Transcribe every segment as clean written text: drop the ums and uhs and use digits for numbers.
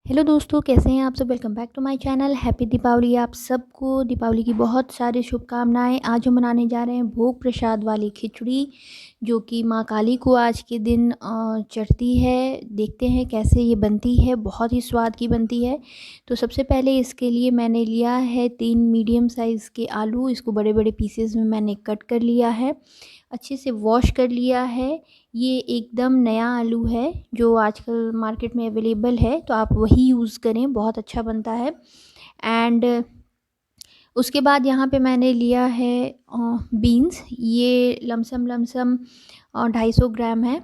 Hello दोस्तों, कैसे हैं आप सब। Welcome back to my channel. Happy Deepavali. आप सबको दीपावली की बहुत सारी शुभकामनाएं। आज हम बनाने जा रहे हैं भोग प्रसाद वाली खिचड़ी, जो कि माँ काली को आज के दिन चढ़ती है। देखते हैं कैसे ये बनती है। बहुत ही स्वाद की बनती है। तो सबसे पहले इसके लिए मैंने लिया है 3 मीडियम साइज़ के आलू। इसको बड़े बड़े पीसेस में मैंने कट कर लिया है, अच्छे से वॉश कर लिया है। ये एकदम नया आलू है जो आजकल मार्केट में अवेलेबल है, तो आप वही यूज़ करें, बहुत अच्छा बनता है। एंड उसके बाद यहाँ पे मैंने लिया है बीन्स। ये लमसम लमसम 250 ग्राम है।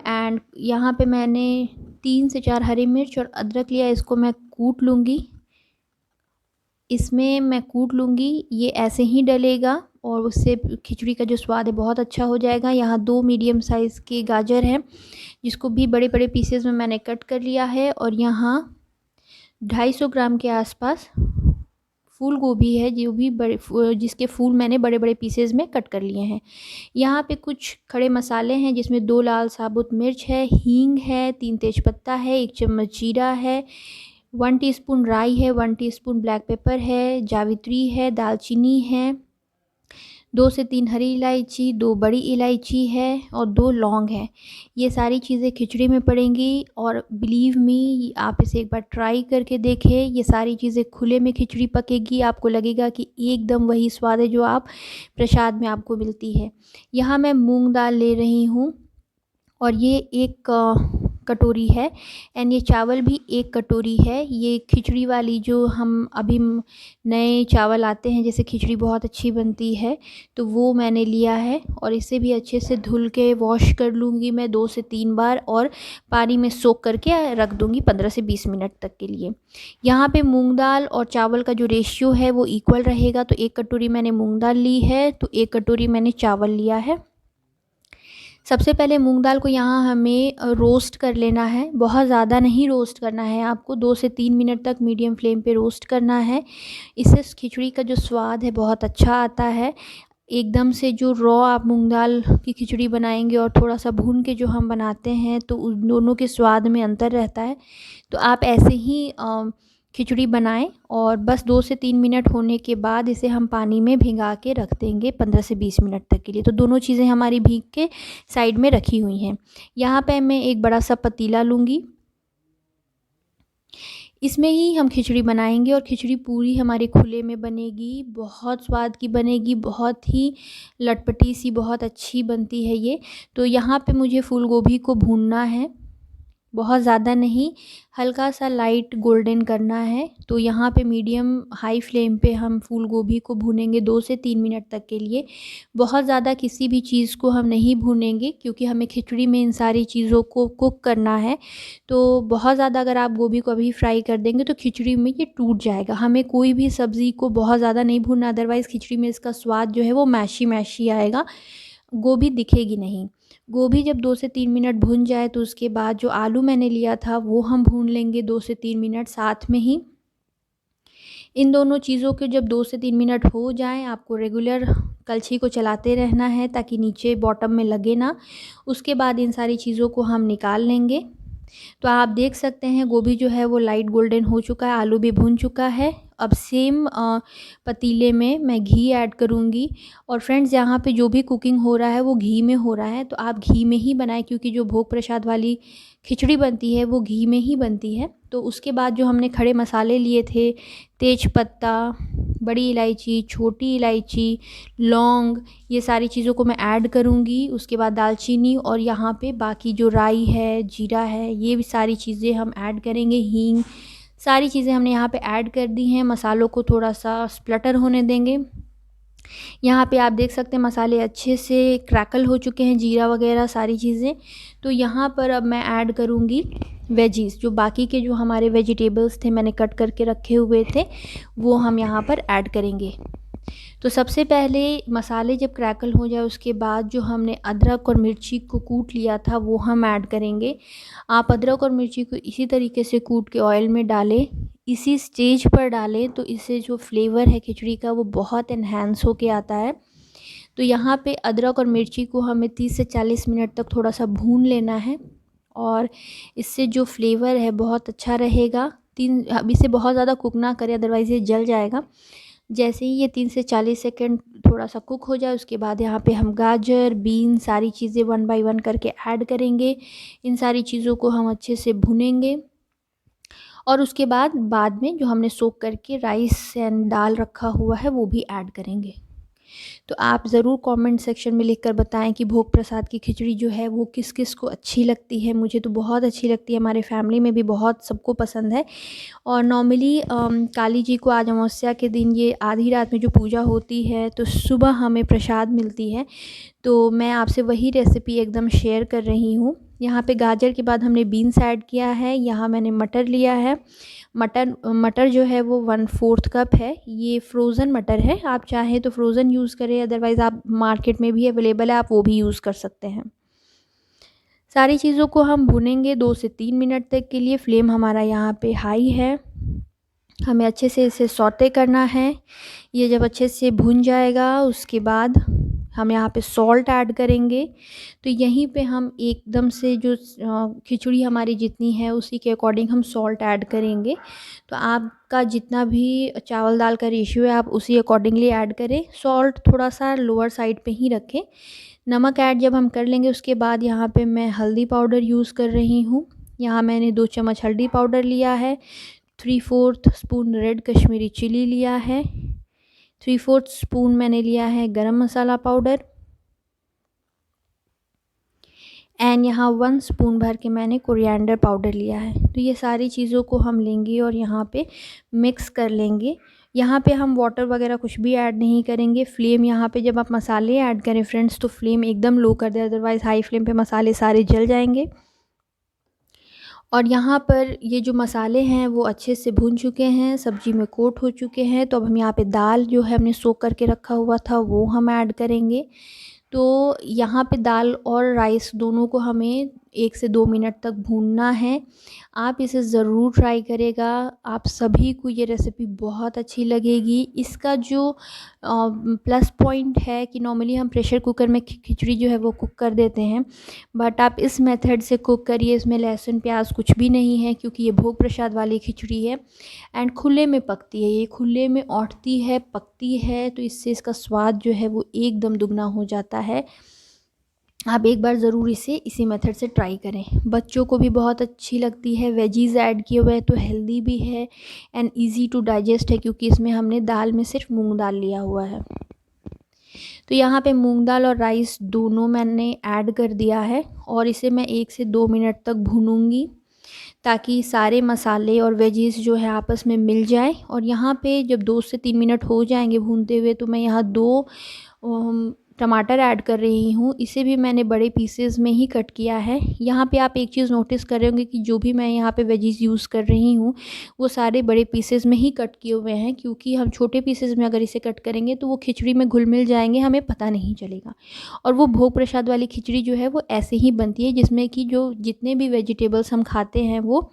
एंड यहाँ पे मैंने 3 से 4 हरी मिर्च और अदरक लिया। इसको मैं कूट लूँगी। इसमें मैं कूट लूँगी, ये ऐसे ही डलेगा और उससे खिचड़ी का जो स्वाद है बहुत अच्छा हो जाएगा। यहाँ 2 मीडियम साइज़ के गाजर हैं, जिसको भी बड़े बड़े पीसेस में मैंने कट कर लिया है। और यहाँ 250 ग्राम के आसपास फूल गोभी है, जो भी जिसके फूल मैंने बड़े बड़े पीसेस में कट कर लिए हैं। यहाँ पे कुछ खड़े मसाले हैं, जिसमें 2 लाल साबुत मिर्च है, हींग है, 3 तेज़पत्ता है, 1 चम्मच जीरा है, 1 टीस्पून राई है, 1 टीस्पून ब्लैक पेपर है, जावित्री है, दालचीनी है, 2 से 3 हरी इलायची, 2 बड़ी इलायची है और 2 लौंग है। ये सारी चीज़ें खिचड़ी में पड़ेंगी और बिलीव मी, आप इसे एक बार ट्राई करके देखें। ये सारी चीज़ें खुले में खिचड़ी पकेगी, आपको लगेगा कि एकदम वही स्वाद है जो आप प्रसाद में आपको मिलती है। यहाँ मैं मूंग दाल ले रही हूँ और ये 1 कटोरी है। एंड ये चावल भी 1 कटोरी है। ये खिचड़ी वाली जो हम अभी नए चावल आते हैं, जैसे खिचड़ी बहुत अच्छी बनती है, तो वो मैंने लिया है। और इसे भी अच्छे से धुल के वॉश कर लूँगी मैं 2 से 3 बार, और पानी में सोक करके रख दूँगी 15 से 20 मिनट तक के लिए। यहाँ पे मूंग दाल और चावल का जो रेशियो है वो इक्वल रहेगा। तो 1 कटोरी मैंने मूंग दाल ली है, तो 1 कटोरी मैंने चावल लिया है। सबसे पहले मूंग दाल को यहाँ हमें रोस्ट कर लेना है। बहुत ज़्यादा नहीं रोस्ट करना है, आपको 2 से 3 मिनट तक मीडियम फ्लेम पे रोस्ट करना है। इससे खिचड़ी का जो स्वाद है बहुत अच्छा आता है। एकदम से जो रॉ आप मूंग दाल की खिचड़ी बनाएंगे और थोड़ा सा भून के जो हम बनाते हैं, तो उन दोनों के स्वाद में अंतर रहता है। तो आप ऐसे ही खिचड़ी बनाएं और बस 2 से 3 मिनट होने के बाद इसे हम पानी में भिगा के रख देंगे 15 से 20 मिनट तक के लिए। तो दोनों चीज़ें हमारी भीग के साइड में रखी हुई हैं। यहाँ पे मैं एक बड़ा सा पतीला लूँगी, इसमें ही हम खिचड़ी बनाएंगे और खिचड़ी पूरी हमारे खुले में बनेगी, बहुत स्वाद की बनेगी, बहुत ही लटपटी सी, बहुत अच्छी बनती है ये। तो यहाँ पे मुझे फूल गोभी को भूनना है, बहुत ज़्यादा नहीं, हल्का सा लाइट गोल्डन करना है। तो यहाँ पे मीडियम हाई फ्लेम पे हम फूल गोभी को भूनेंगे 2 से 3 मिनट तक के लिए। बहुत ज़्यादा किसी भी चीज़ को हम नहीं भूनेंगे, क्योंकि हमें खिचड़ी में इन सारी चीज़ों को कुक करना है। तो बहुत ज़्यादा अगर आप गोभी को अभी फ्राई कर देंगे तो खिचड़ी में ये टूट जाएगा। हमें कोई भी सब्ज़ी को बहुत ज़्यादा नहीं भूनना, अदरवाइज़ खिचड़ी में इसका स्वाद जो है वो मैशी मैशी आएगा, गोभी दिखेगी नहीं। गोभी जब 2 से 3 मिनट भुन जाए, तो उसके बाद जो आलू मैंने लिया था वो हम भून लेंगे 2 से 3 मिनट साथ में ही। इन दोनों चीज़ों के जब 2 से 3 मिनट हो जाएं, आपको रेगुलर कलछी को चलाते रहना है ताकि नीचे बॉटम में लगे ना। उसके बाद इन सारी चीज़ों को हम निकाल लेंगे। तो आप देख सकते हैं गोभी जो है वो लाइट गोल्डन हो चुका है, आलू भी भुन चुका है। अब सेम पतीले में मैं घी ऐड करूँगी। और फ्रेंड्स, यहाँ पे जो भी कुकिंग हो रहा है वो घी में हो रहा है, तो आप घी में ही बनाएं, क्योंकि जो भोग प्रसाद वाली खिचड़ी बनती है वो घी में ही बनती है। तो उसके बाद जो हमने खड़े मसाले लिए थे, तेज पत्ता, बड़ी इलायची, छोटी इलायची, लौंग, ये सारी चीज़ों को मैं ऐड करूँगी। उसके बाद दालचीनी और यहाँ पे बाकी जो राई है, जीरा है, ये भी सारी चीज़ें हम ऐड करेंगे, हींग, सारी चीज़ें हमने यहाँ पे ऐड कर दी हैं। मसालों को थोड़ा सा स्प्लटर होने देंगे। यहाँ पे आप देख सकते हैं मसाले अच्छे से क्रैकल हो चुके हैं, जीरा वगैरह सारी चीज़ें। तो यहाँ पर अब मैं ऐड करूँगी वेजीज़, जो बाकी के जो हमारे वेजिटेबल्स थे मैंने कट करके रखे हुए थे, वो हम यहाँ पर ऐड करेंगे। तो सबसे पहले मसाले जब क्रैकल हो जाए, उसके बाद जो हमने अदरक और मिर्ची को कूट लिया था वो हम ऐड करेंगे। आप अदरक और मिर्ची को इसी तरीके से कूट के ऑयल में डालें, इसी स्टेज पर डालें, तो इससे जो फ्लेवर है खिचड़ी का वो बहुत इन्हेंस होके आता है। तो यहाँ पे अदरक और मिर्ची को हमें 30 से 40 मिनट तक थोड़ा सा भून लेना है, और इससे जो फ्लेवर है बहुत अच्छा रहेगा। अब इसे बहुत ज़्यादा कुक ना करें, अदरवाइज़ ये जल जाएगा। जैसे ही ये 30 से 40 सेकंड थोड़ा सा कुक हो जाए, उसके बाद यहाँ पे हम गाजर, बीन सारी चीज़ें 1 बाय 1 करके ऐड करेंगे। इन सारी चीज़ों को हम अच्छे से भुनेंगे और उसके बाद में जो हमने सोक करके राइस एंड दाल रखा हुआ है वो भी ऐड करेंगे। तो आप ज़रूर कमेंट सेक्शन में लिखकर बताएं कि भोग प्रसाद की खिचड़ी जो है वो किस किस को अच्छी लगती है। मुझे तो बहुत अच्छी लगती है, हमारे फैमिली में भी बहुत सबको पसंद है। और नॉर्मली काली जी को आज अमावस्या के दिन ये आधी रात में जो पूजा होती है तो सुबह हमें प्रसाद मिलती है। तो मैं आपसे वही रेसिपी एकदम शेयर कर रही हूँ। यहाँ पे गाजर के बाद हमने बीन्स ऐड किया है। यहाँ मैंने मटर लिया है। मटर जो है वो 1/4 कप है। ये फ्रोज़न मटर है, आप चाहें तो फ्रोज़न यूज़ करें, अदरवाइज़ आप मार्केट में भी अवेलेबल है, आप वो भी यूज़ कर सकते हैं। सारी चीज़ों को हम भुनेंगे 2 से 3 मिनट तक के लिए। फ्लेम हमारा यहाँ पे हाई है। हमें अच्छे से इसे सौटे करना है। ये जब अच्छे से भुन जाएगा उसके बाद हम यहाँ पे सॉल्ट ऐड करेंगे। तो यहीं पे हम एकदम से जो खिचड़ी हमारी जितनी है उसी के अकॉर्डिंग हम सॉल्ट ऐड करेंगे। तो आपका जितना भी चावल दाल का रेशियो है आप उसी अकॉर्डिंगली ऐड करें। सॉल्ट थोड़ा सा लोअर साइड पे ही रखें। नमक ऐड जब हम कर लेंगे उसके बाद यहाँ पे मैं हल्दी पाउडर यूज़ कर रही हूँ। यहाँ मैंने 2 चम्मच हल्दी पाउडर लिया है। 3/4 स्पून रेड कश्मीरी चिली लिया है। 3/4 स्पून मैंने लिया है गरम मसाला पाउडर एंड यहाँ 1 स्पून भर के मैंने कोरिएंडर पाउडर लिया है। तो ये सारी चीज़ों को हम लेंगे और यहाँ पे मिक्स कर लेंगे। यहाँ पे हम वाटर वगैरह कुछ भी ऐड नहीं करेंगे। फ्लेम यहाँ पे जब आप मसाले ऐड करें फ्रेंड्स तो फ्लेम एकदम लो कर दें, अदरवाइज़ हाई फ्लेम पे मसाले सारे जल जाएंगे। और यहाँ पर ये जो मसाले हैं वो अच्छे से भून चुके हैं, सब्ज़ी में कोट हो चुके हैं। तो अब हम यहाँ पे दाल जो है हमने सोक करके रखा हुआ था वो हम ऐड करेंगे। तो यहाँ पे दाल और राइस दोनों को हमें 1 से 2 मिनट तक भूनना है। आप इसे ज़रूर ट्राई करेगा, आप सभी को ये रेसिपी बहुत अच्छी लगेगी। इसका जो प्लस पॉइंट है कि नॉर्मली हम प्रेशर कुकर में खिचड़ी जो है वो कुक कर देते हैं, बट आप इस मेथड से कुक करिए। इसमें लहसुन प्याज कुछ भी नहीं है क्योंकि ये भोग प्रसाद वाली खिचड़ी है एंड खुले में पकती है, ये खुले में औंठती है, पकती है। तो इससे इसका स्वाद जो है वो एकदम दुगना हो जाता है। आप एक बार ज़रूर इसे इसी मेथड से ट्राई करें। बच्चों को भी बहुत अच्छी लगती है। वेजीज़ ऐड किए हुए हैं तो हेल्दी भी है एंड इजी टू डाइजेस्ट है क्योंकि इसमें हमने दाल में सिर्फ मूंग दाल लिया हुआ है। तो यहाँ पे मूंग दाल और राइस दोनों मैंने ऐड कर दिया है और इसे मैं 1 से 2 मिनट तक भूनूंगी ताकि सारे मसाले और वेजीज़ जो है आपस में मिल जाए। और यहाँ पे जब 2 से 3 मिनट हो जाएंगे भूनते हुए तो मैं यहाँ 2 टमाटर ऐड कर रही हूँ। इसे भी मैंने बड़े पीसेस में ही कट किया है। यहाँ पे आप एक चीज़ नोटिस कर रहे होंगे कि जो भी मैं यहाँ पे वेजीज़ यूज़ कर रही हूँ वो सारे बड़े पीसेस में ही कट किए हुए हैं, क्योंकि हम छोटे पीसेस में अगर इसे कट करेंगे तो वो खिचड़ी में घुल मिल जाएंगे, हमें पता नहीं चलेगा। और वो भोग प्रसाद वाली खिचड़ी जो है वो ऐसे ही बनती है जिसमें कि जो जितने भी वेजिटेबल्स हम खाते हैं वो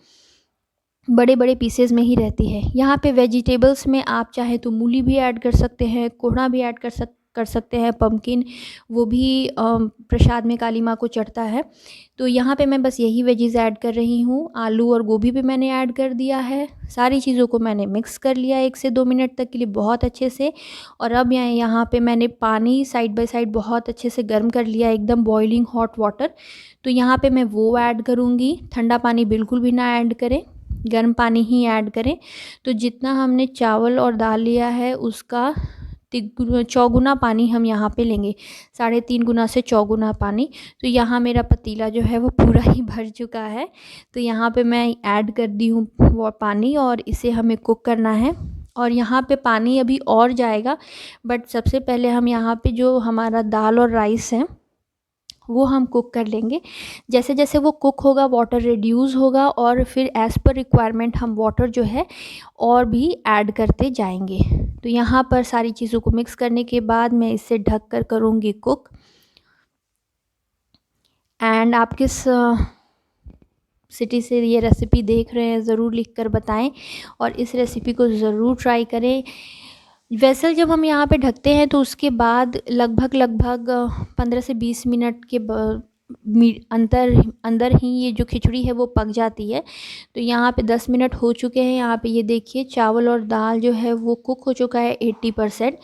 बड़े बड़े पीसेस में ही रहती है। यहाँ पे वेजिटेबल्स में आप चाहे तो मूली भी ऐड कर सकते हैं, कोहड़ा भी ऐड कर सकते हैं, पम्पकिन, वो भी प्रसाद में काली माँ को चढ़ता है। तो यहाँ पे मैं बस यही वेजीज ऐड कर रही हूँ। आलू और गोभी भी मैंने ऐड कर दिया है। सारी चीज़ों को मैंने मिक्स कर लिया 1 से 2 मिनट तक के लिए बहुत अच्छे से। और अब यहाँ पे मैंने पानी साइड बाय साइड बहुत अच्छे से गर्म कर लिया, एकदम बॉइलिंग हॉट वाटर। तो यहाँ पे मैं वो ऐड करूँगी। ठंडा पानी बिल्कुल भी ना ऐड करें, गर्म पानी ही ऐड करें। तो जितना हमने चावल और दाल लिया है उसका चौगुना पानी हम यहाँ पे लेंगे, 3.5 गुना से चौगुना पानी। तो यहाँ मेरा पतीला जो है वो पूरा ही भर चुका है। तो यहाँ पे मैं ऐड कर दी हूँ वो पानी और इसे हमें कुक करना है। और यहाँ पे पानी अभी और जाएगा, बट सबसे पहले हम यहाँ पे जो हमारा दाल और राइस है वो हम कुक कर लेंगे। जैसे जैसे वो कुक होगा वाटर रिड्यूस होगा और फिर एज़ पर रिक्वायरमेंट हम वाटर जो है और भी ऐड करते जाएंगे। तो यहाँ पर सारी चीज़ों को मिक्स करने के बाद मैं इसे ढक कर करूँगी कुक। एंड आप किस सिटी से ये रेसिपी देख रहे हैं ज़रूर लिख कर बताएं और इस रेसिपी को ज़रूर ट्राई करें। वैसे जब हम यहाँ पे ढकते हैं तो उसके बाद लगभग 15 से 20 मिनट के अंदर ही ये जो खिचड़ी है वो पक जाती है। तो यहाँ पे 10 मिनट हो चुके हैं। यहाँ पे ये देखिए चावल और दाल जो है वो कुक हो चुका है 80%।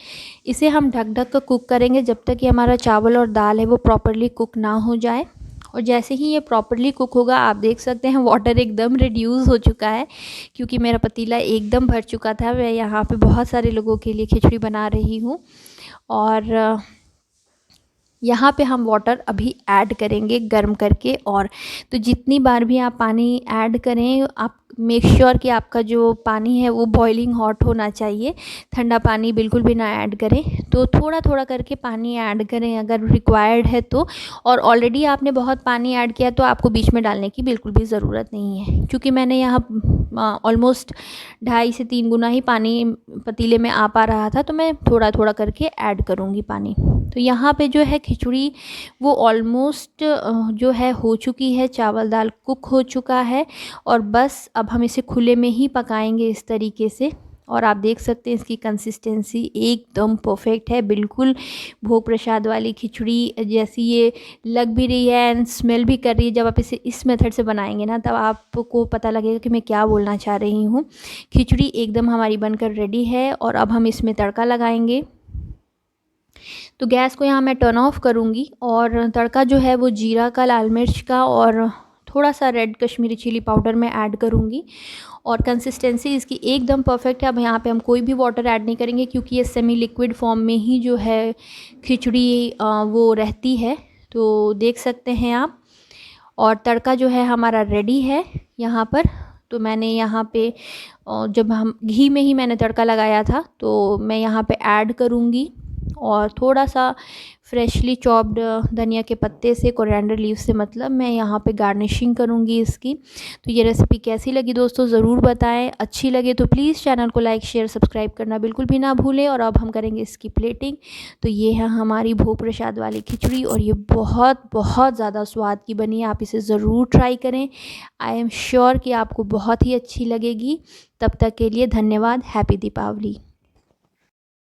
इसे हम ढक ढक कर कुक करेंगे जब तक कि हमारा चावल और दाल है वो प्रॉपरली कुक ना हो जाए। और जैसे ही ये प्रॉपरली कुक होगा, आप देख सकते हैं वाटर एकदम रिड्यूस हो चुका है, क्योंकि मेरा पतीला एकदम भर चुका था। मैं यहाँ पे बहुत सारे लोगों के लिए खिचड़ी बना रही हूँ। और यहाँ पे हम वाटर अभी ऐड करेंगे गर्म करके। और तो जितनी बार भी आप पानी ऐड करें, आप मेक श्योर कि आपका जो पानी है वो बॉइलिंग हॉट होना चाहिए, ठंडा पानी बिल्कुल भी ना ऐड करें। तो थोड़ा थोड़ा करके पानी ऐड करें अगर रिक्वायर्ड है तो। और ऑलरेडी आपने बहुत पानी ऐड किया तो आपको बीच में डालने की बिल्कुल भी ज़रूरत नहीं है, क्योंकि मैंने यहाँ ऑलमोस्ट 2.5 से 3 गुना ही पानी पतीले में आ पा रहा था, तो मैं थोड़ा थोड़ा करके ऐड करूँगी पानी। तो यहाँ पे जो है खिचड़ी वो ऑलमोस्ट जो है हो चुकी है, चावल दाल कुक हो चुका है। और बस अब हम इसे खुले में ही पकाएंगे इस तरीके से। और आप देख सकते हैं इसकी कंसिस्टेंसी एकदम परफेक्ट है, बिल्कुल भोग प्रसाद वाली खिचड़ी जैसी ये लग भी रही है एंड स्मेल भी कर रही है। जब आप इसे इस मेथड से बनाएंगे ना, तब आपको पता लगेगा कि मैं क्या बोलना चाह रही हूँ। खिचड़ी एकदम हमारी बनकर रेडी है और अब हम इसमें तड़का लगाएंगे। तो गैस को यहाँ मैं टर्न ऑफ करूँगी और तड़का जो है वो जीरा का, लाल मिर्च का और थोड़ा सा रेड कश्मीरी चिली पाउडर में ऐड करूँगी। और कंसिस्टेंसी इसकी एकदम परफेक्ट है। अब यहाँ पे हम कोई भी वाटर ऐड नहीं करेंगे, क्योंकि ये सेमी लिक्विड फॉर्म में ही जो है खिचड़ी वो रहती है। तो देख सकते हैं आप। और तड़का जो है हमारा रेडी है यहाँ पर। तो मैंने यहाँ पे जब हम घी में ही मैंने तड़का लगाया था, तो मैं यहाँ पे ऐड करूँगी और थोड़ा सा फ्रेशली चॉप्ड धनिया के पत्ते से, कोरिएंडर लीव से मतलब, मैं यहाँ पे गार्निशिंग करूँगी इसकी। तो ये रेसिपी कैसी लगी दोस्तों ज़रूर बताएं। अच्छी लगे तो प्लीज़ चैनल को लाइक शेयर सब्सक्राइब करना बिल्कुल भी ना भूलें। और अब हम करेंगे इसकी प्लेटिंग। तो ये है हमारी भोग प्रसाद वाली खिचड़ी और ये बहुत बहुत ज़्यादा स्वाद की बनी है। आप इसे ज़रूर ट्राई करें। आई एम श्योर कि आपको बहुत ही अच्छी लगेगी। तब तक के लिए धन्यवाद। हैप्पी दीपावली।